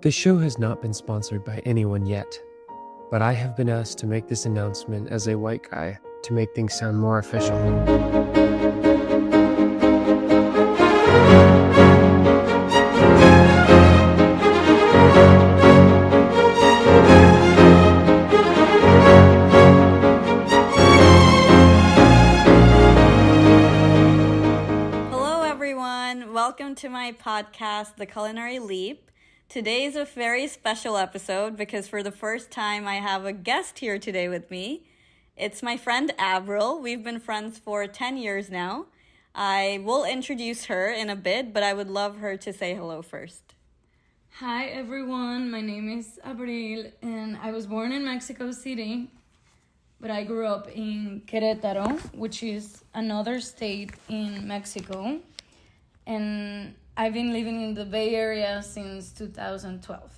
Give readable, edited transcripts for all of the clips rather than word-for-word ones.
The show has not been sponsored by anyone yet, but I have been asked to make this announcement as a white guy to make things sound more official. Hello everyone, welcome to my podcast, The Culinary Leap. Today is a very special episode because for the first time I have a guest here today with me. It's my friend Abril. We've been friends for 10 years now. I will introduce her in a bit, but I would love her to say hello first. Hi everyone, my name is Abril and I was born in Mexico City, but I grew up in Querétaro, which is another state in Mexico, and I've been living in the Bay Area since 2012.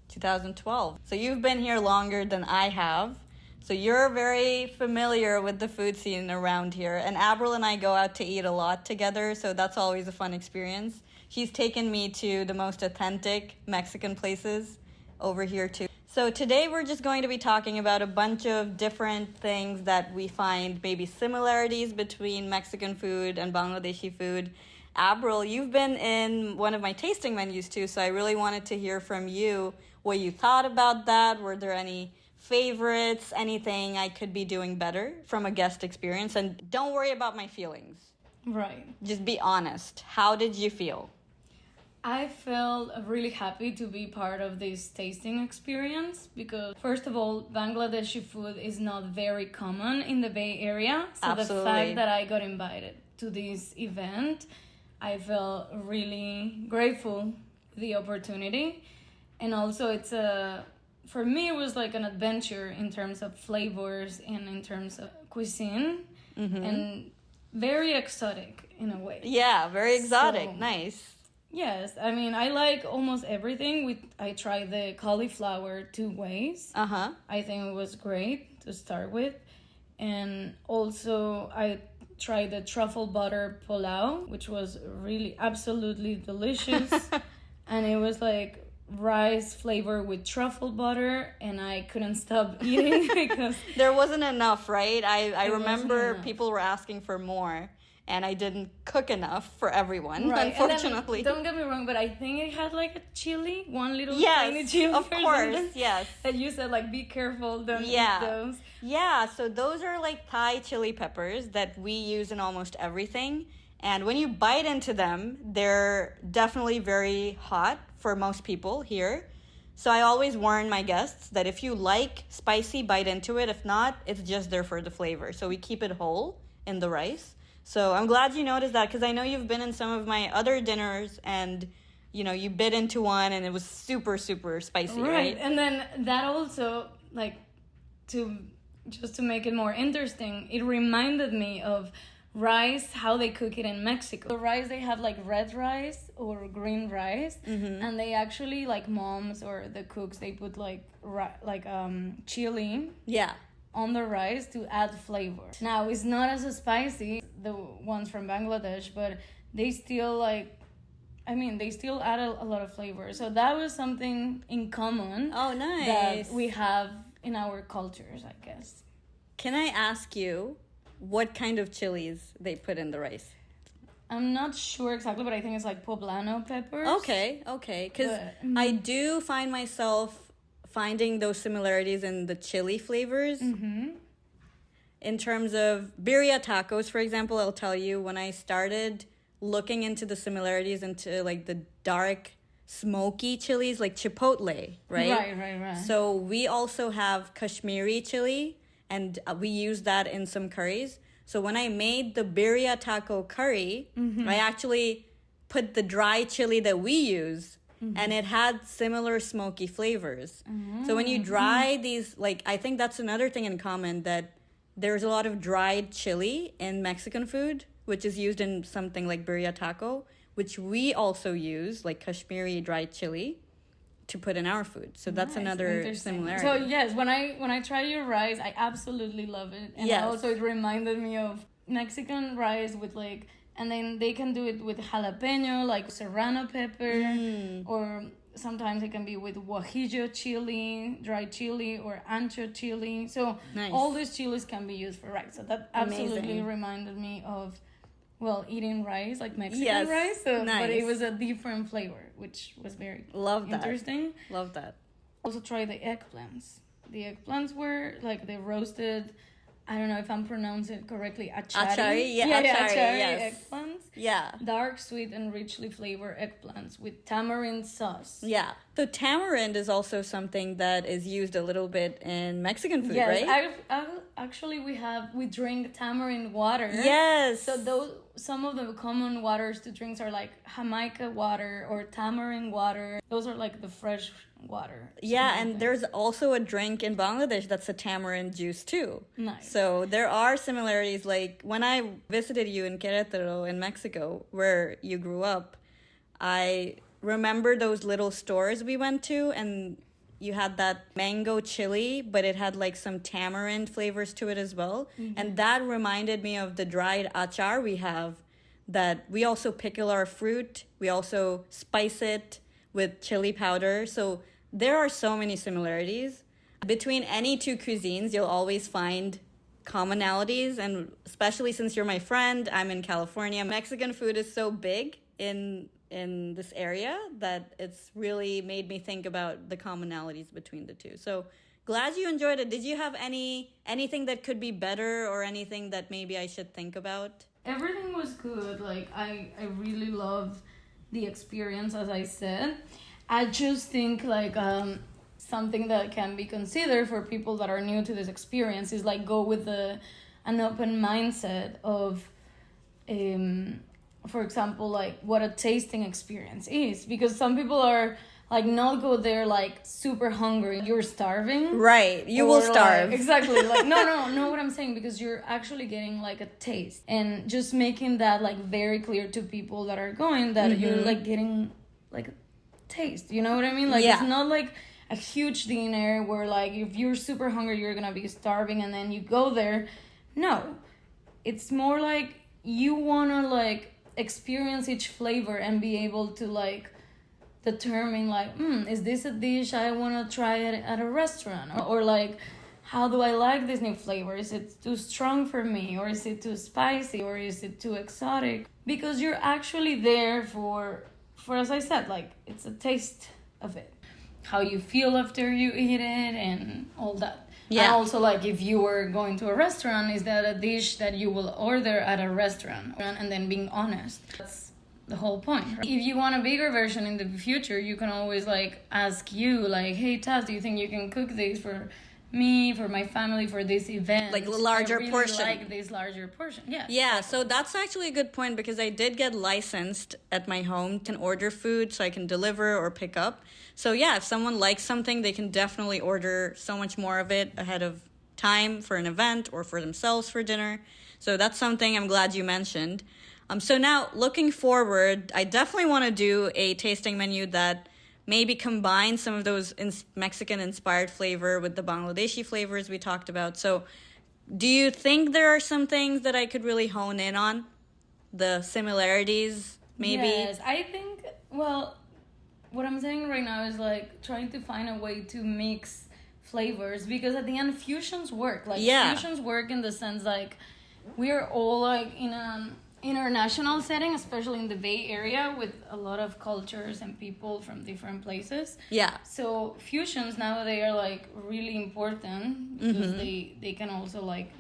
2012. So you've been here longer than I have. So you're very familiar with the food scene around here. And Abril and I go out to eat a lot together, so that's always a fun experience. He's taken me to the most authentic Mexican places over here too. So today we're just going to be talking about a bunch of different things that we find maybe similarities between Mexican food and Bangladeshi food. Abril, you've been in one of my tasting menus too, so I really wanted to hear from you what you thought about that. Were there any favorites, anything I could be doing better from a guest experience? And don't worry about my feelings. Right. Just be honest. How did you feel? I felt really happy to be part of this tasting experience because, first of all, Bangladeshi food is not very common in the Bay Area. So Absolutely. The fact that I got invited to this event, I felt really grateful for the opportunity. And also for me, it was like an adventure in terms of flavors and in terms of cuisine, and very exotic in a way. Yeah, very exotic. So, nice. Yes, I mean, I like almost everything. I tried the cauliflower 2 ways. Uh-huh. I think it was great to start with. And also, I tried the truffle butter pulao, which was really absolutely delicious. And it was like rice flavor with truffle butter, and I couldn't stop eating because There wasn't enough, right? I It remember wasn't enough. people were asking for more, and I didn't cook enough for everyone, right. And then, unfortunately. don't get me wrong, but I think it had like a chili, one little Yes, tiny chili. of or course, something, yes. that you said like, be careful, don't Yeah. eat those. Yeah, so those are like Thai chili peppers that we use in almost everything. And when you bite into them, they're definitely very hot for most people here. So I always warn my guests that if you like spicy, bite into it. If not, it's just there for the flavor. So we keep it whole in the rice. So I'm glad you noticed that because I know you've been in some of my other dinners and, you bit into one and it was super, super spicy, right? And then that also, like, to make it more interesting, it reminded me of rice, how they cook it in Mexico. The rice, they have like red rice or green rice, and they actually, like moms or the cooks, they put chili Yeah. on the rice to add flavor. Now, it's not as spicy, the ones from Bangladesh, but they still they still add a lot of flavor. So that was something in common Oh, nice. that we have in our cultures, I guess. Can I ask you what kind of chilies they put in the rice? I'm not sure exactly, but I think it's like poblano peppers. Okay. Because I do find myself finding those similarities in the chili flavors. In terms of birria tacos, for example, I'll tell you, when I started looking into the similarities into like the dark smoky chilies, like chipotle, right? Right. So we also have Kashmiri chili, and we use that in some curries. So when I made the birria taco curry, I actually put the dry chili that we use, and it had similar smoky flavors. So when you dry these, like, I think that's another thing in common, that there's a lot of dried chili in Mexican food, which is used in something like birria taco, which we also use, like Kashmiri dried chili, to put in our food. So that's another similarity. So yes, when I try your rice, I absolutely love it. And Yes. also it reminded me of Mexican rice with like, and then they can do it with jalapeno, like serrano pepper, or sometimes it can be with guajillo chili, dry chili, or ancho chili. So Nice. all these chilies can be used for rice. So that absolutely Amazing. reminded me of, well, eating rice, like Mexican Yes. rice. So, but Nice. it was a different flavor, which was very Love that. interesting. Love that. Also try the eggplants. The eggplants were like the roasted, I don't know if I'm pronouncing it correctly, achari. Achari, yeah, achari, yes. Eggplants. Yeah. Dark, sweet, and richly flavored eggplants with tamarind sauce. Yeah. So tamarind is also something that is used a little bit in Mexican food, Yes, right? actually we drink tamarind water. Yes. So some of the common waters to drinks are like Jamaica water or tamarind water. Those are like the fresh water. Yeah, and there's also a drink in Bangladesh that's a tamarind juice too. Nice. So there are similarities. Like when I visited you in Querétaro in Mexico, where you grew up, I remember those little stores we went to, and you had that mango chili, but it had like some tamarind flavors to it as well. And that reminded me of the dried achar we have, that we also pickle our fruit. We also spice it with chili powder. So there are so many similarities. Between any two cuisines, you'll always find commonalities. And especially since you're my friend, I'm in California. Mexican food is so big in this area that it's really made me think about the commonalities between the two. So glad you enjoyed it. Did you have anything that could be better, or anything that maybe I should think about? Everything was good. Like I really love the experience, as I said. I just think like something that can be considered for people that are new to this experience is like go with an open mindset of for example, like what a tasting experience is, because some people are like not go there like super hungry, you're starving, Right, you will or, starve. like, exactly. Like no what I'm saying, because you're actually getting like a taste, and just making that like very clear to people that are going that you're like getting like a taste, you know what I mean? Like Yeah. it's not like a huge dinner where like if you're super hungry you're gonna be starving and then you go there. No, it's more like you wanna like experience each flavor and be able to like determine like is this a dish I want to try it at a restaurant, or like how do I like this new flavor? Is it too strong for me, or is it too spicy, or is it too exotic? Because you're actually there for as I said, like it's a taste of it, how you feel after you eat it and all that. Yeah. And also, like, if you were going to a restaurant, is that a dish that you will order at a restaurant? And then being honest. That's the whole point. Right? If you want a bigger version in the future, you can always, like, ask you, like, hey, Taz, do you think you can cook this for me, for my family, for this event? Like a larger I really portion. like this larger portion. Yeah. Yeah, so that's actually a good point, because I did get licensed at my home to order food, so I can deliver or pick up. So yeah, if someone likes something, they can definitely order so much more of it ahead of time for an event or for themselves for dinner. So that's something I'm glad you mentioned. So now, looking forward, I definitely want to do a tasting menu that maybe combines some of those Mexican-inspired flavor with the Bangladeshi flavors we talked about. So do you think there are some things that I could really hone in on? The similarities, maybe? Yes, I think, well, what I'm saying right now is like trying to find a way to mix flavors, because at the end fusions work. Like fusions work in the sense like we're all like in an international setting, especially in the Bay Area, with a lot of cultures and people from different places. Yeah. So fusions now, they are like really important because they can also like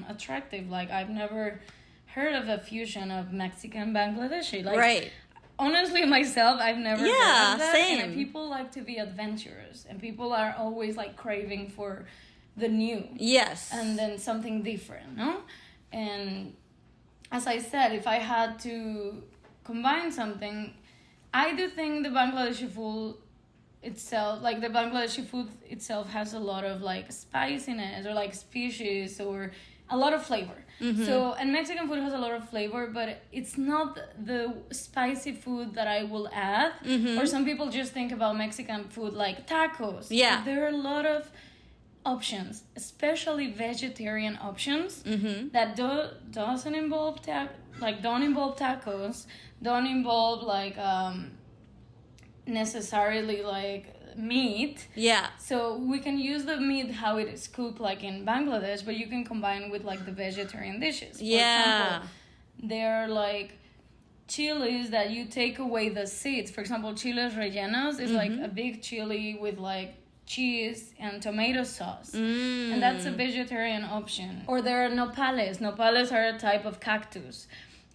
attractive. Like I've never heard of a fusion of Mexican-Bangladeshi. Like, Right. honestly, myself, I've never heard of that. Same. And people like to be adventurous, and people are always like craving for the new. Yes. And then something different, no? And as I said, if I had to combine something, I do think the Bangladeshi food itself, like the Bangladeshi food itself has a lot of like spiciness or like species or a lot of flavor. So, and Mexican food has a lot of flavor, but it's not the spicy food that I will add. Or some people just think about Mexican food like tacos. Yeah. But there are a lot of options, especially vegetarian options that doesn't involve don't involve tacos, don't involve like necessarily like meat. Yeah. So we can use the meat how it is cooked like in Bangladesh, but you can combine with like the vegetarian dishes. For example, there are like chilies that you take away the seeds. For example, chiles rellenos is like a big chili with like cheese and tomato sauce, and that's a vegetarian option. Or there are nopales. Nopales are a type of cactus,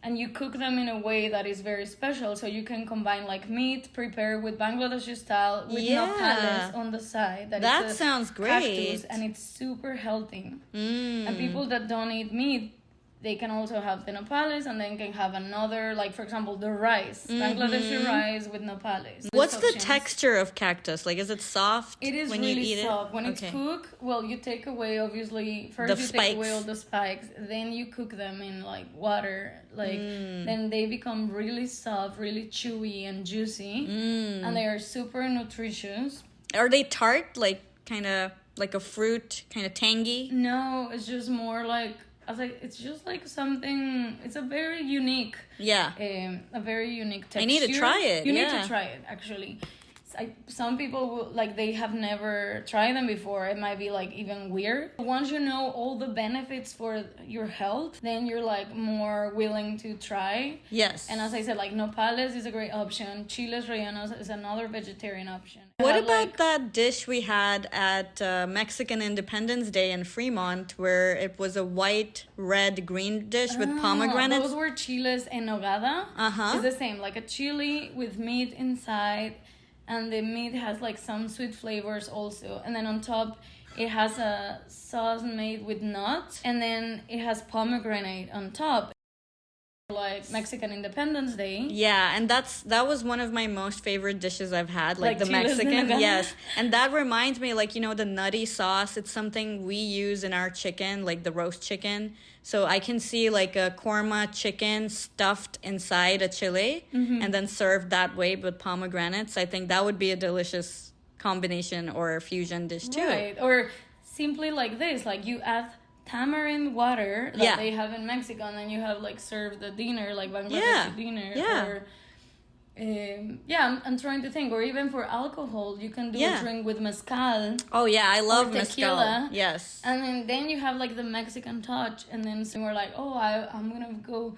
and you cook them in a way that is very special, so you can combine like meat prepared with Bangladeshi style with nopales on the side. That sounds great. Cactus, and it's super healthy. And people that don't eat meat, they can also have the nopales, and then can have another, like for example, the rice, Bangladeshi rice with nopales. What's the texture of cactus? Like, is it soft? It is when really you eat soft. it? When it's cooked, well, you take away, obviously, first The you spikes. take away all the spikes, then you cook them in like water, like then they become really soft, really chewy and juicy, and they are super nutritious. Are they tart? Like kind of like a fruit, kind of tangy? No, it's just more like, I was like, it's just like something. It's a very unique, a very unique texture. I need to try it. You need to try it, actually. Some people will, like, they have never tried them before. It might be like even weird. Once you know all the benefits for your health, then you're like more willing to try. Yes. And as I said, like nopales is a great option. Chiles rellenos is another vegetarian option. What about that dish we had at Mexican Independence Day in Fremont, where it was a white, red, green dish with pomegranates? Those were chiles en nogada. It's the same, like a chili with meat inside, and the meat has like some sweet flavors also. And then on top, it has a sauce made with nuts, and then it has pomegranate on top. Like Mexican Independence Day. Yeah, and that was one of my most favorite dishes I've had, like the chiles en Mexican. nogada. Yes. And that reminds me, like, you know, the nutty sauce, it's something we use in our chicken, like the roast chicken. So I can see like a korma chicken stuffed inside a chili and then served that way with pomegranates. I think that would be a delicious combination or fusion dish too. Right. Or simply like this, like you add tamarind water that they have in Mexico, and then you have like served the dinner, like Bangladeshi dinner. Or I'm trying to think. Or even for alcohol, you can do a drink with mezcal. Oh yeah, I love tequila. mezcal. Yes. And then you have like the Mexican touch, and then so we're like, oh, I'm gonna go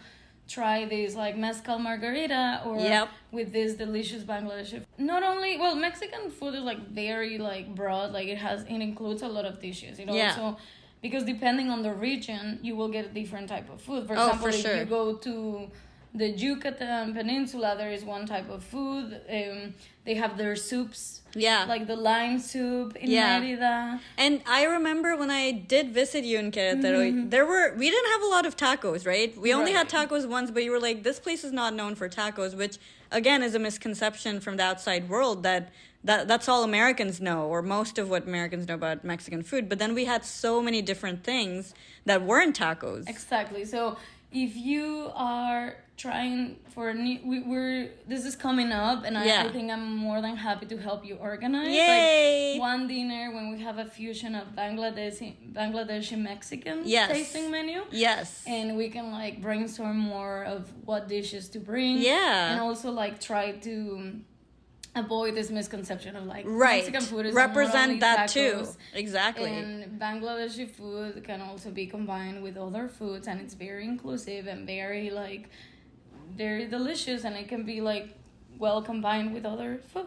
try this like mezcal margarita or with this delicious Bangladeshi. Not only, well, Mexican food is like very like broad, like it includes a lot of dishes. It also, because depending on the region, you will get a different type of food. For example, if you go to the Yucatan Peninsula, there is one type of food. They have their soups. Yeah. Like the lime soup in Merida. And I remember when I did visit you in Querétaro, we didn't have a lot of tacos, right? We only had tacos once, but you were like, this place is not known for tacos, which again is a misconception from the outside world that's all Americans know, or most of what Americans know about Mexican food. But then we had so many different things that weren't tacos. Exactly. So if you are trying for this is coming up, and I think I'm more than happy to help you organize. Yay! Like one dinner when we have a fusion of Bangladeshi Mexican tasting menu. Yes. And we can like brainstorm more of what dishes to bring. Yeah. And also like try to avoid this misconception of like Mexican food is represent that tacos, too. Exactly. And Bangladeshi food can also be combined with other foods, and it's very inclusive and very delicious, and it can be like well combined with other food.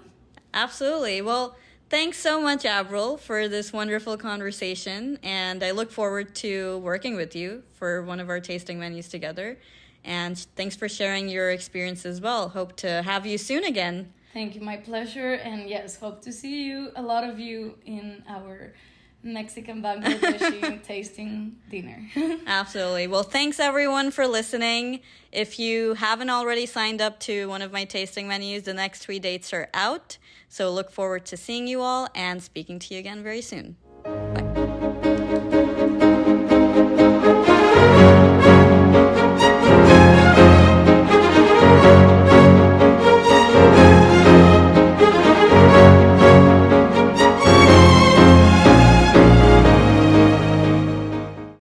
Absolutely. Well, thanks so much, Abril, for this wonderful conversation, and I look forward to working with you for one of our tasting menus together. And thanks for sharing your experience as well. Hope to have you soon again. Thank you, my pleasure. And yes, hope to see a lot of you in our Mexican-Bangladeshi tasting dinner. Absolutely. Well, thanks everyone for listening. If you haven't already signed up to one of my tasting menus, the next 3 dates are out. So look forward to seeing you all and speaking to you again very soon.